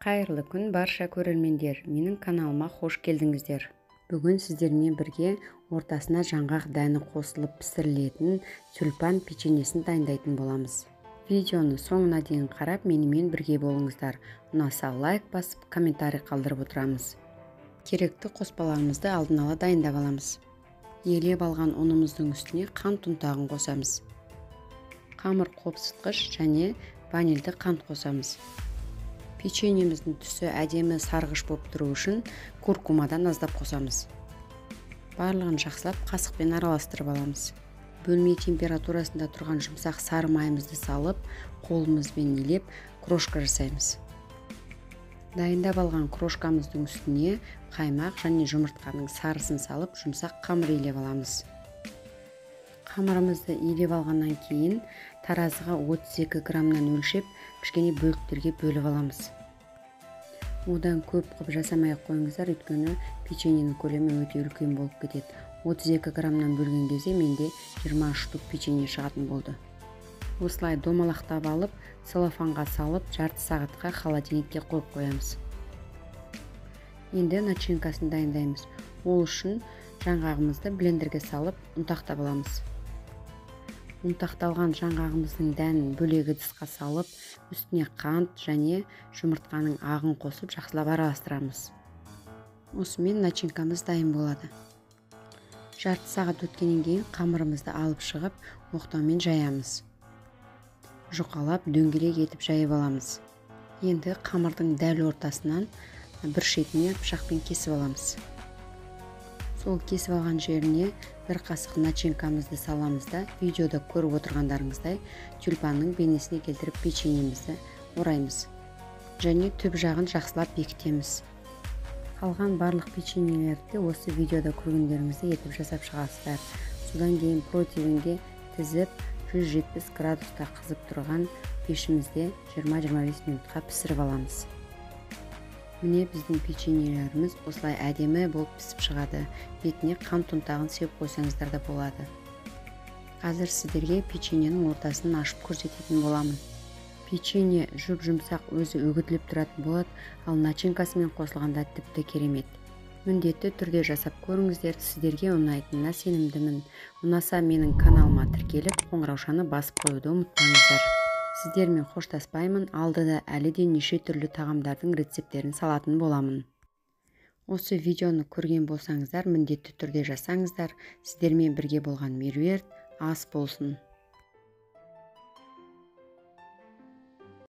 Қайырлы күн барша көрермендер, менің каналыма қош келдіңіздер. Бүгін сіздермен бірге ортасына жаңғақ дәні қосылып пісірілетін тюльпан печеньесін дайындайтын боламыз. Видеоны соңына дейін қарап, менімен бірге болыңыздар. Ұнаса лайк басып, комментарий қалдырып отырамыз. Керекті қоспаларымызды алдын ала дайындап аламыз. Елеп алған ұнымыздың үстіне қант ұнтағын қосамыз. Қамыр қопсытқыш және ванильді қант қосамыз. Печеньеміздің түсі әдемі сарғыш болып тұру үшін куркумадан аздап қосамыз. Барлығын жақсылап қасықпен араластырып аламыз. Бөлме температурасында тұрған жұмсақ сары майымызды салып, қолымызбен илеп, крошка жасаймыз. Дайындап алған крошкамыздың үстіне қаймақ және жұмыртқаның сарысын салып, жұмсақ қамыр илеп аламыз. Қамырымызды илеп алғаннан кейін таразыға 32 граммнан өлшеп, кішкене бөліктерге бөліп аламыз. Одан көп қып жасамай қойыңыздар, өйткені печеньенің көлемі өте үлкен болып кетеді. 32 граммнан бөлген кезде менде 20 штук печенье шығатын болды. Осылай домалақтап алып, целлофанға салып, жарты сағатқа холодильникке қойып қоямыз. Енді начинкасын дайындаймыз. Ол үшін жаңғағымызды блендерге салып, ұнтақтап аламыз. Ұнтақталған жаңғағымыздың дәнін бөлек ыдысқа салып, үстіне қант және жұмыртқаның ағын қосып, жақсылап араластырамыз. Осымен начинкамыз дайын болады. Жарты сағат өткеннен кейін қамырымызды алып шығып, оқтаумен жаямыз. Жұқалап, дөңгелек етіп жайып аламыз. Енді қамырдың дәл ортасынан бір шетіне пышақпен кесіп аламыз. Сол кесіп алған жеріне бір қасық начинкамызды саламыз да, видеода көріп отырғандарыңыздай тюльпанның бейнесіне келтіріп печеньемізді ораймыз. Және түп жағын жақсылап бекітеміз. Қалған барлық печеньелерді осы видеода көргендеріңізді етіп жасап шығасыздар. Содан кейін противенге тізіп 170 градуста қызып тұрған пешімізде 20-25 минутқа пісіріп аламыз. Міне біздің печеньелеріміз осылай әдемі болып пісіп шығады. Бетіне қант ұнтағын сеуіп қойсаңыздар да болады. Қазір сіздерге печеньенің ортасын ашып көрсететін боламын. Печенье жұп-жұмсақ, өзі үгітіліп тұратын болады, ал начинкасымен қосылғанда тіпті керемет. Міндетті түрде жасап көріңіздер, сіздерге ұнайтынына сенімдімін. Ұнаса менің каналыма тіркеліп, қоңыраушаны басып қоюды ұмытпаңыздар. Сіздермен қоштаспаймын, алдыда әлі де неше түрлі тағамдардың рецепттерін салатын боламын. Осы видеоны көрген болсаңыздар, міндетті түрде жасаңыздар. Сіздермен бірге болған меруерт ас болсын.